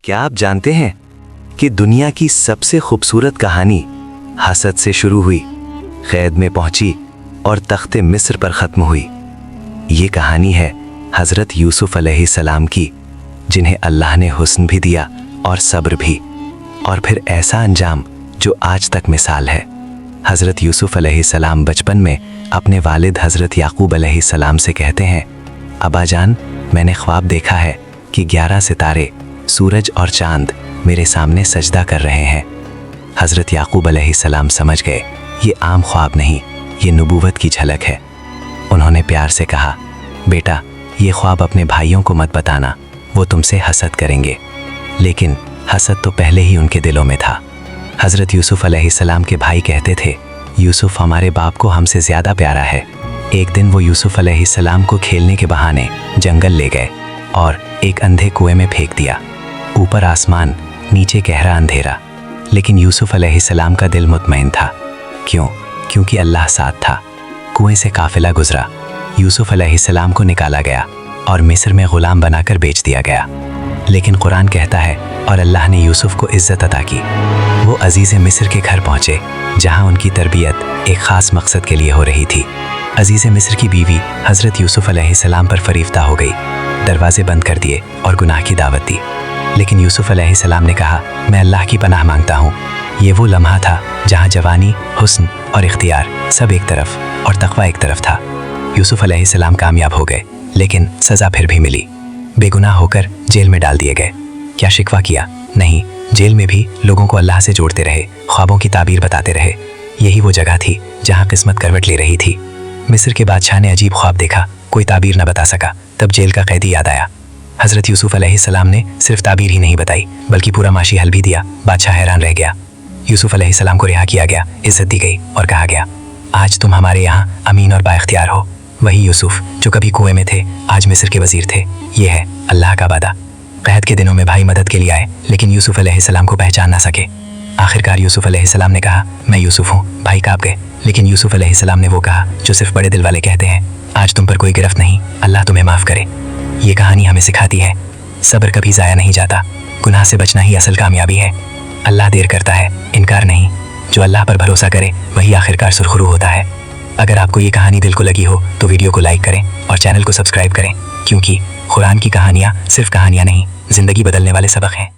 क्या आप जानते हैं कि दुनिया की सबसे खूबसूरत कहानी हसद से शुरू हुई, कैद में पहुंची और तख्ते मिस्र पर ख़त्म हुई। ये कहानी है हज़रत यूसुफ अलैहिस्सलाम की, जिन्हें अल्लाह ने हुस्न भी दिया और सब्र भी, और फिर ऐसा अंजाम जो आज तक मिसाल है। हज़रत यूसुफ अलैहिस्सलाम बचपन में अपने वालिद हज़रत याकूब अलैहिस्सलाम से कहते हैं, अब्बा जान, मैंने ख्वाब देखा है कि 11 सितारे, सूरज और चांद मेरे सामने सजदा कर रहे हैं। हज़रत याकूब अलैहिस्सलाम समझ गए ये आम ख्वाब नहीं, ये नबूवत की झलक है। उन्होंने प्यार से कहा, बेटा, ये ख्वाब अपने भाइयों को मत बताना, वो तुमसे हसद करेंगे। लेकिन हसद तो पहले ही उनके दिलों में था। हज़रत यूसुफ अलैहिस्सलाम के भाई कहते थे, यूसुफ हमारे बाप को हमसे ज़्यादा प्यारा है। एक दिन वो यूसुफ अलैहिस्सलाम को खेलने के बहाने जंगल ले गए और एक अंधे कुएं में फेंक दिया। ऊपर आसमान, नीचे गहरा अंधेरा, लेकिन यूसुफ अलैहिस्सलाम का दिल मुतमईन था। क्यों? क्योंकि अल्लाह साथ था। कुएं से काफिला गुजरा, यूसुफ अलैहिस्सलाम को निकाला गया और मिस्र में ग़ुलाम बनाकर बेच दिया गया। लेकिन कुरान कहता है, और अल्लाह ने यूसुफ को इज़्ज़त अता की। वो अजीज़ मिस्र के घर पहुँचे, जहाँ उनकी तरबियत एक ख़ास मकसद के लिए हो रही थी। अजीज़ मिस्र की बीवी हज़रत यूसुफ अलैहिस्सलाम पर फरीफ्ता हो गई, दरवाजे बंद कर दिए और गुनाह की दावत दी। लेकिन यूसुफ अलैहिस्सलाम ने कहा, मैं अल्लाह की पनाह मांगता हूँ। ये वो लम्हा था जहाँ जवानी, हुस्न और इख्तियार सब एक तरफ और तक़वा एक तरफ था। यूसुफ अलैहिस्सलाम कामयाब हो गए, लेकिन सज़ा फिर भी मिली। बेगुनाह होकर जेल में डाल दिए गए। क्या शिकवा किया? नहीं, जेल में भी लोगों को अल्लाह से जोड़ते रहे, ख्वाबों की ताबीर बताते रहे। यही वो जगह थी जहाँ किस्मत करवट ले रही थी। मिस्र के बादशाह ने अजीब ख्वाब देखा, कोई ताबीर न बता सका। तब जेल का कैदी याद आया। हज़रत यूसुफ अलैहिस्सलाम ने सिर्फ ताबीर ही नहीं बताई, बल्कि पूरा माशी हल भी दिया। बादशाह हैरान रह गया। यूसुफ अलैहिस्सलाम को रिहा किया गया, इज़्ज़त दी गई और कहा गया, आज तुम हमारे यहाँ अमीन और बाइख्तियार हो। वही यूसुफ जो कभी कुएं में थे, आज मिस्र के वज़ीर थे। ये है अल्लाह का वादा। क़हत के दिनों में भाई मदद के लिए आए, लेकिन यूसुफ अलैहिस्सलाम को पहचान ना सके। आखिरकार यूसुफ अलैहिस्सलाम ने कहा, मैं यूसुफ हूँ। भाई काँप गए, लेकिन यूसुफ अलैहिस्सलाम ने वो कहा जो सिर्फ बड़े दिल वाले कहते हैं, आज तुम पर कोई गिरफ्त नहीं, अल्लाह तुम्हें माफ़ करे। ये कहानी हमें सिखाती है, सब्र कभी ज़ाया नहीं जाता। गुनाह से बचना ही असल कामयाबी है। अल्लाह देर करता है, इनकार नहीं। जो अल्लाह पर भरोसा करे वही आखिरकार सुरखरू होता है। अगर आपको ये कहानी दिल को लगी हो तो वीडियो को लाइक करें और चैनल को सब्सक्राइब करें, क्योंकि कुरान की कहानियाँ सिर्फ कहानियाँ नहीं, ज़िंदगी बदलने वाले सबक हैं।